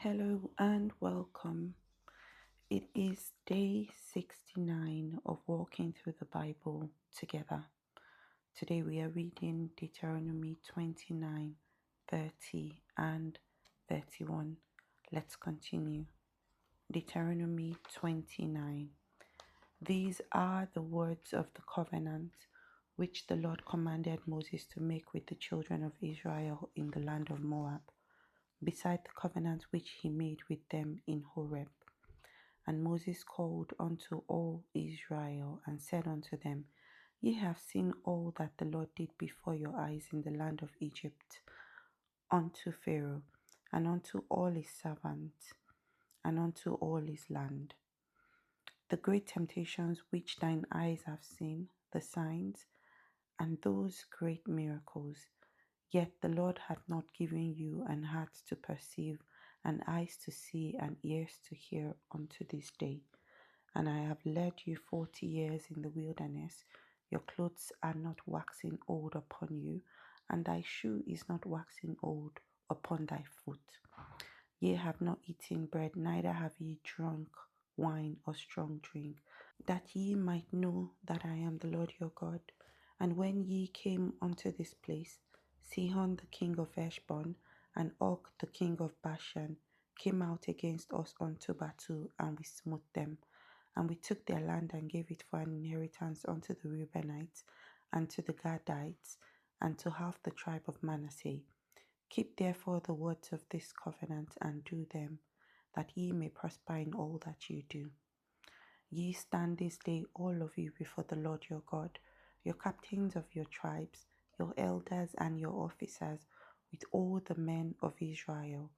Hello and welcome. It is day 69 of walking through the Bible together. Today we are reading Deuteronomy 29, 30, and 31. Let's continue. Deuteronomy 29. These are the words of the covenant which the Lord commanded Moses to make with the children of Israel in the land of Moab, beside the covenant which he made with them in Horeb. And Moses called unto all Israel and said unto them, Ye have seen all that the Lord did before your eyes in the land of Egypt, unto Pharaoh, and unto all his servants, and unto all his land. The great temptations which thine eyes have seen, the signs, and those great miracles. Yet the Lord hath not given you an heart to perceive, and eyes to see, and ears to hear unto this day. And I have led you 40 years in the wilderness. Your clothes are not waxing old upon you, and thy shoe is not waxing old upon thy foot. Ye have not eaten bread, neither have ye drunk wine or strong drink, that ye might know that I am the Lord your God. And when ye came unto this place, Sihon the king of Heshbon and Og the king of Bashan came out against us unto battle, and we smote them. And we took their land and gave it for an inheritance unto the Reubenites, and to the Gadites, and to half the tribe of Manasseh. Keep therefore the words of this covenant, and do them, that ye may prosper in all that ye do. Ye stand this day all of you before the Lord your God, your captains of your tribes, your elders and your officers, with all the men of Israel,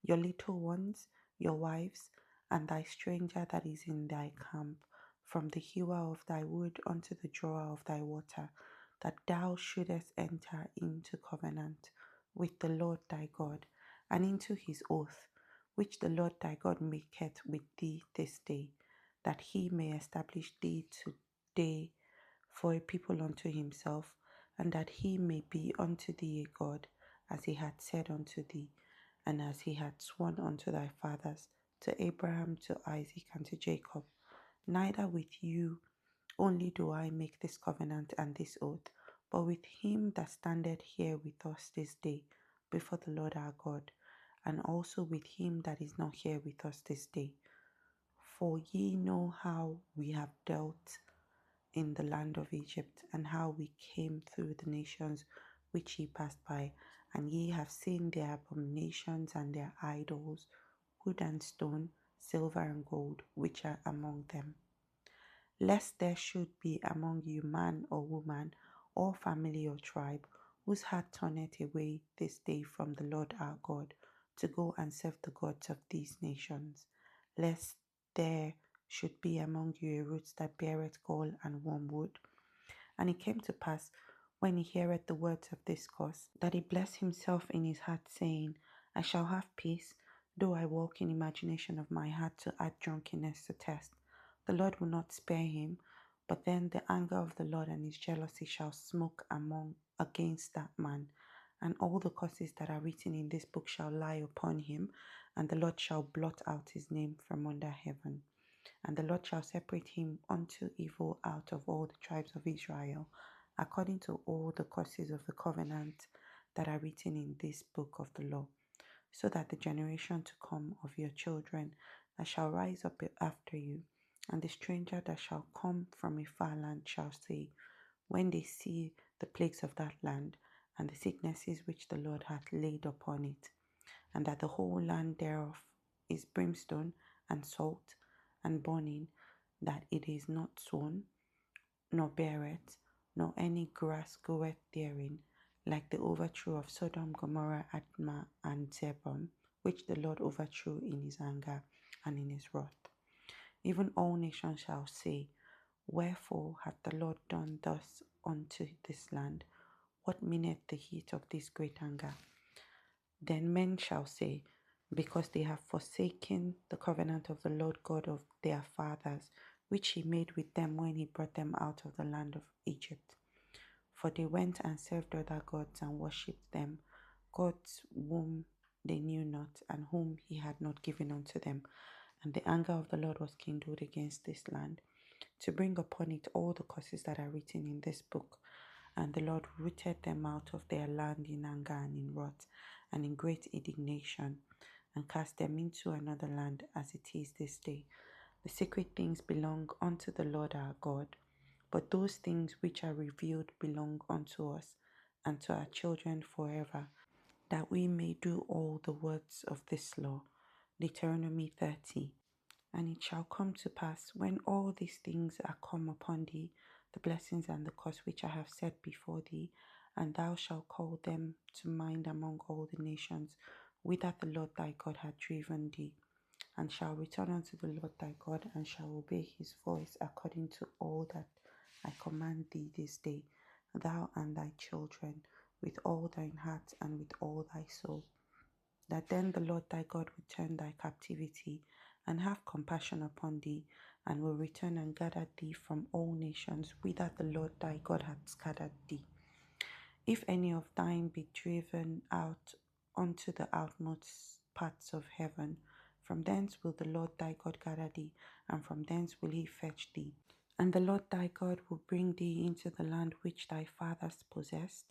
your little ones, your wives, and thy stranger that is in thy camp, from the hewer of thy wood unto the drawer of thy water, that thou shouldest enter into covenant with the Lord thy God, and into his oath, which the Lord thy God maketh with thee this day, that he may establish thee today for a people unto himself, and that he may be unto thee a God, as he had said unto thee, and as he had sworn unto thy fathers, to Abraham, to Isaac, and to Jacob. Neither with you only do I make this covenant and this oath, but with him that standeth here with us this day before the Lord our God, and also with him that is not here with us this day. For ye know how we have dealt in the land of Egypt, and how we came through the nations which ye passed by, and ye have seen their abominations and their idols, wood and stone, silver and gold, which are among them. Lest there should be among you man or woman, or family or tribe, whose heart turneth away this day from the Lord our God, to go and serve the gods of these nations, lest there should be among you a root that beareth gall and wormwood. And it came to pass, when he heareth the words of this curse, that he blessed himself in his heart, saying, I shall have peace, though I walk in imagination of my heart to add drunkenness to test. The Lord will not spare him, but then the anger of the Lord and his jealousy shall smoke against that man, and all the curses that are written in this book shall lie upon him, and the Lord shall blot out his name from under heaven. And the Lord shall separate him unto evil out of all the tribes of Israel, according to all the curses of the covenant that are written in this book of the law, so that the generation to come of your children that shall rise up after you, and the stranger that shall come from a far land shall say, when they see the plagues of that land, and the sicknesses which the Lord hath laid upon it, and that the whole land thereof is brimstone and salt and burning, that it is not sown, nor beareth, nor any grass goeth therein, like the overthrow of Sodom, Gomorrah, Admah, and Zebon, which the Lord overthrew in his anger and in his wrath. Even all nations shall say, wherefore hath the Lord done thus unto this land? What meaneth the heat of this great anger? Then men shall say, because they have forsaken the covenant of the Lord God of their fathers, which he made with them when he brought them out of the land of Egypt. For they went and served other gods and worshipped them, gods whom they knew not, and whom he had not given unto them. And the anger of the Lord was kindled against this land, to bring upon it all the curses that are written in this book. And the Lord rooted them out of their land in anger and in wrath and in great indignation, and cast them into another land, as it is this day. The secret things belong unto the Lord our God, but those things which are revealed belong unto us and to our children forever, that we may do all the words of this law. Deuteronomy 30. And it shall come to pass, when all these things are come upon thee, the blessings and the curse which I have set before thee, and thou shalt call them to mind among all the nations, whither the Lord thy God hath driven thee, and shall return unto the Lord thy God, and shall obey his voice according to all that I command thee this day, thou and thy children, with all thine heart and with all thy soul. That then the Lord thy God will turn thy captivity, and have compassion upon thee, and will return and gather thee from all nations whither the Lord thy God hath scattered thee. If any of thine be driven out unto the outmost parts of heaven, from thence will the Lord thy God gather thee, and from thence will he fetch thee. And the Lord thy God will bring thee into the land which thy fathers possessed,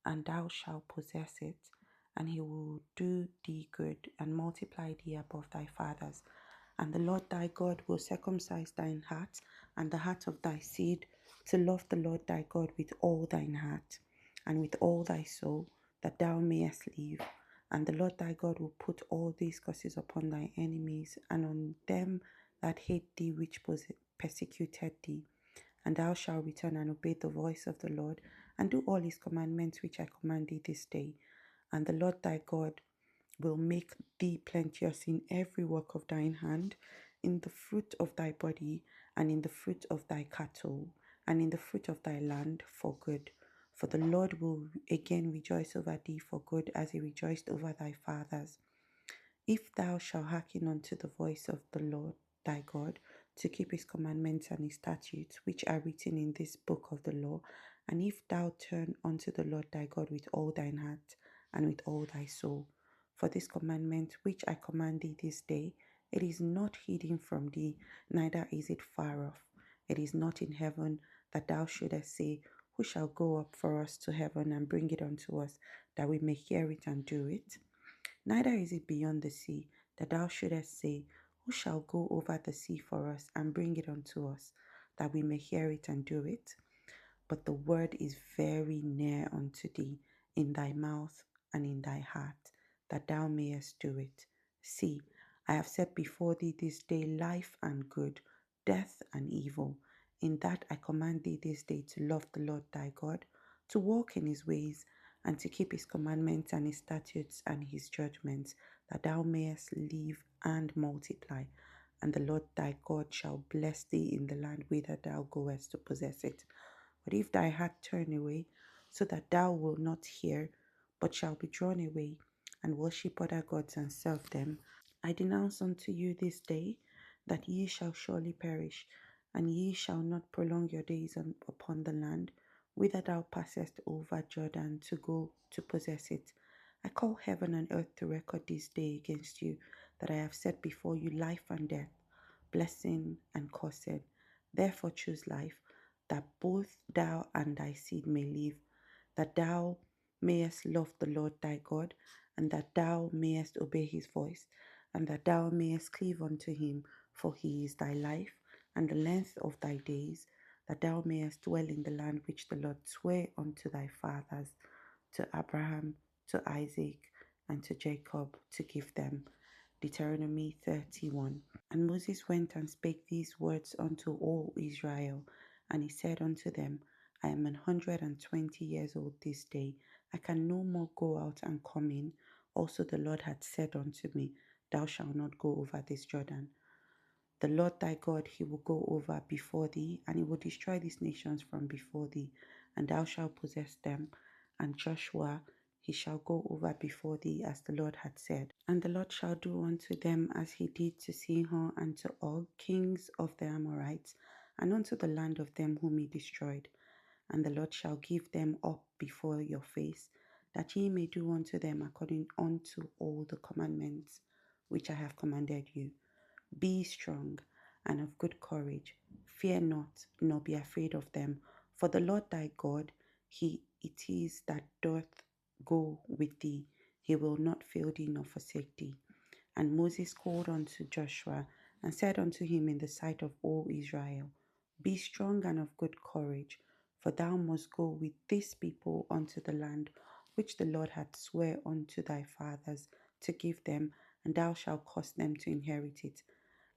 and thou shalt possess it, and he will do thee good, and multiply thee above thy fathers. And the Lord thy God will circumcise thine heart, and the heart of thy seed, to love the Lord thy God with all thine heart, and with all thy soul, that thou mayest live. And the Lord thy God will put all these curses upon thy enemies, and on them that hate thee, which persecuted thee. And thou shalt return and obey the voice of the Lord, and do all his commandments which I command thee this day. And the Lord thy God will make thee plenteous in every work of thine hand, in the fruit of thy body, and in the fruit of thy cattle, and in the fruit of thy land, for good. For the Lord will again rejoice over thee for good, as he rejoiced over thy fathers. If thou shalt hearken unto the voice of the Lord thy God, to keep his commandments and his statutes, which are written in this book of the law, and if thou turn unto the Lord thy God with all thine heart and with all thy soul, for this commandment which I command thee this day, it is not hidden from thee, neither is it far off. It is not in heaven, that thou shouldest say, who shall go up for us to heaven and bring it unto us, that we may hear it and do it? Neither is it beyond the sea, that thou shouldest say, who shall go over the sea for us and bring it unto us, that we may hear it and do it? But the word is very near unto thee, in thy mouth and in thy heart, that thou mayest do it. See, I have set before thee this day life and good, death and evil. In that I command thee this day to love the Lord thy God, to walk in his ways, and to keep his commandments and his statutes and his judgments, that thou mayest live and multiply. And the Lord thy God shall bless thee in the land whither thou goest to possess it. But if thy heart turn away, so that thou wilt not hear, but shall be drawn away, and worship other gods and serve them, I denounce unto you this day that ye shall surely perish, and ye shall not prolong your days upon the land, whither thou passest over Jordan to go to possess it. I call heaven and earth to record this day against you, that I have set before you life and death, blessing and cursing. Therefore choose life, that both thou and thy seed may live, that thou mayest love the Lord thy God, and that thou mayest obey his voice, and that thou mayest cleave unto him, for he is thy life, and the length of thy days, that thou mayest dwell in the land which the Lord sware unto thy fathers, to Abraham, to Isaac, and to Jacob, to give them. Deuteronomy 31. And Moses went and spake these words unto all Israel, and he said unto them, I am 120 years old this day. I can no more go out and come in. Also the Lord had said unto me, Thou shalt not go over this Jordan. The Lord thy God, he will go over before thee, and he will destroy these nations from before thee, and thou shalt possess them. And Joshua, he shall go over before thee, as the Lord had said. And the Lord shall do unto them as he did to Sihon and to Og, kings of the Amorites, and unto the land of them whom he destroyed. And the Lord shall give them up before your face, that ye may do unto them according unto all the commandments which I have commanded you. Be strong and of good courage. Fear not, nor be afraid of them. For the Lord thy God, he it is that doth go with thee. He will not fail thee nor forsake thee. And Moses called unto Joshua and said unto him in the sight of all Israel, Be strong and of good courage, for thou must go with this people unto the land which the Lord hath swear unto thy fathers to give them, and thou shalt cause them to inherit it.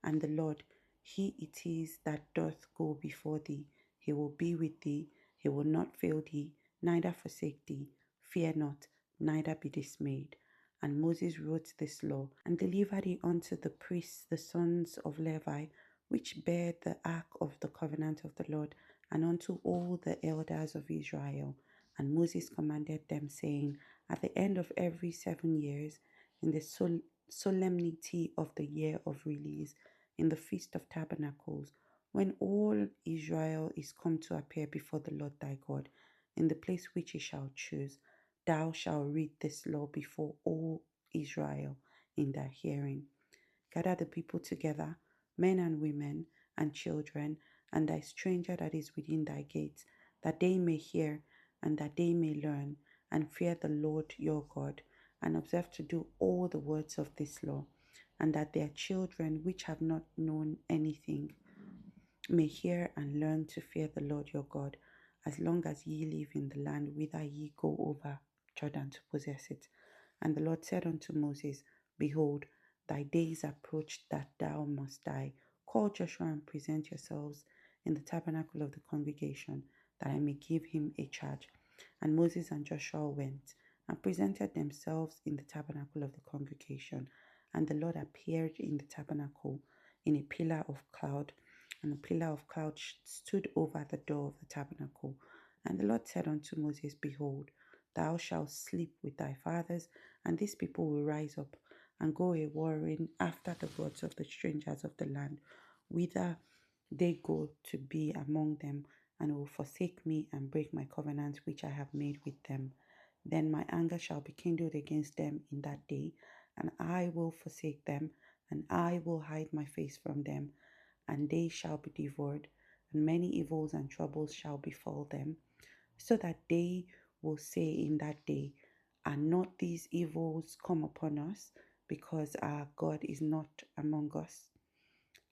And the Lord, he it is that doth go before thee. He will be with thee. He will not fail thee, neither forsake thee. Fear not, neither be dismayed. And Moses wrote this law, and delivered it unto the priests, the sons of Levi, which bear the ark of the covenant of the Lord, and unto all the elders of Israel. And Moses commanded them, saying, At the end of every 7 years, in the solemnity of the year of release, in the Feast of Tabernacles, when all Israel is come to appear before the Lord thy God, in the place which he shall choose, thou shalt read this law before all Israel in their hearing. Gather the people together, men and women and children, and thy stranger that is within thy gates, that they may hear and that they may learn and fear the Lord your God, and observe to do all the words of this law, and that their children which have not known anything may hear and learn to fear the Lord your God, as long as ye live in the land whither ye go over Jordan to possess it. And the Lord said unto Moses, Behold, thy days approach that thou must die. Call Joshua and present yourselves in the tabernacle of the congregation, that I may give him a charge. And Moses and Joshua went and presented themselves in the tabernacle of the congregation. And the Lord appeared in the tabernacle in a pillar of cloud, and a pillar of cloud stood over the door of the tabernacle. And the Lord said unto Moses, Behold, thou shalt sleep with thy fathers, and these people will rise up and go a warring after the gods of the strangers of the land, whither they go to be among them, and will forsake me and break my covenant which I have made with them. Then my anger shall be kindled against them in that day, and I will forsake them, and I will hide my face from them, and they shall be devoured, and many evils and troubles shall befall them, so that they will say in that day, Are not these evils come upon us, because our God is not among us?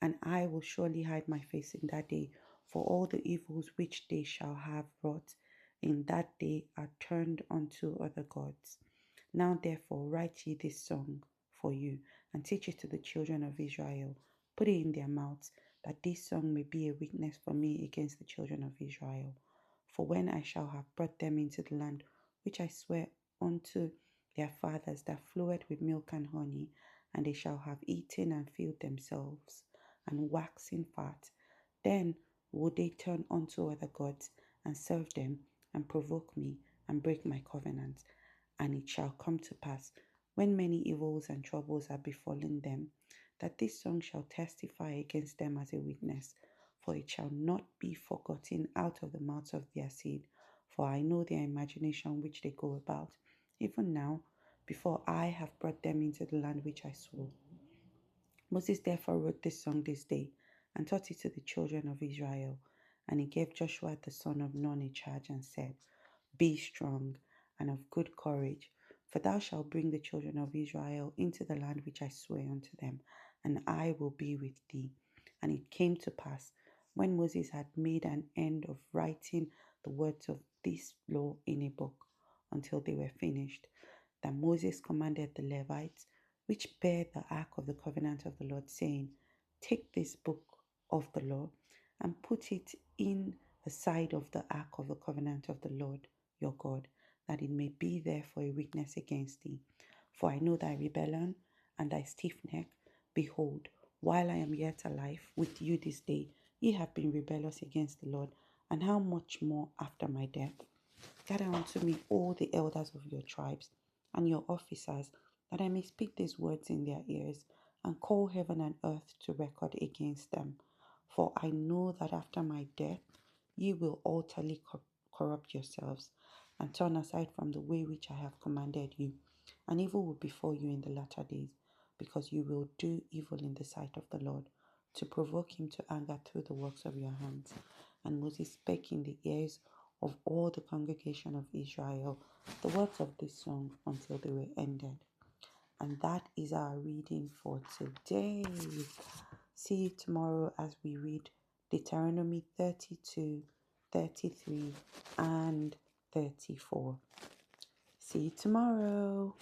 And I will surely hide my face in that day, for all the evils which they shall have wrought in that day are turned unto other gods. Now therefore write ye this song for you, and teach it to the children of Israel. Put it in their mouths, that this song may be a witness for me against the children of Israel. For when I shall have brought them into the land which I swear unto their fathers, that floweth with milk and honey, and they shall have eaten and filled themselves, and waxen fat, then would they turn unto other gods, and serve them, and provoke me, and break my covenant. And it shall come to pass, when many evils and troubles are befallen them, that this song shall testify against them as a witness, for it shall not be forgotten out of the mouths of their seed. For I know their imagination which they go about, even now, before I have brought them into the land which I swore. Moses therefore wrote this song this day, and taught it to the children of Israel. And he gave Joshua the son of Nun a charge, and said, Be strong and of good courage, for thou shalt bring the children of Israel into the land which I swear unto them, and I will be with thee. And it came to pass, when Moses had made an end of writing the words of this law in a book, until they were finished, that Moses commanded the Levites, which bear the ark of the covenant of the Lord, saying, Take this book of the law, and put it in the side of the ark of the covenant of the Lord your God, that it may be there for a witness against thee. For I know thy rebellion and thy stiff neck. Behold, while I am yet alive with you this day, ye have been rebellious against the Lord, and how much more after my death? Gather unto me all the elders of your tribes and your officers, that I may speak these words in their ears, and call heaven and earth to record against them. For I know that after my death ye will utterly corrupt yourselves, and turn aside from the way which I have commanded you. And evil will befall you in the latter days, because you will do evil in the sight of the Lord, to provoke him to anger through the works of your hands. And Moses spake in the ears of all the congregation of Israel the words of this song until they were ended. And that is our reading for today. See you tomorrow as we read Deuteronomy 32, 33, and 34. See you tomorrow.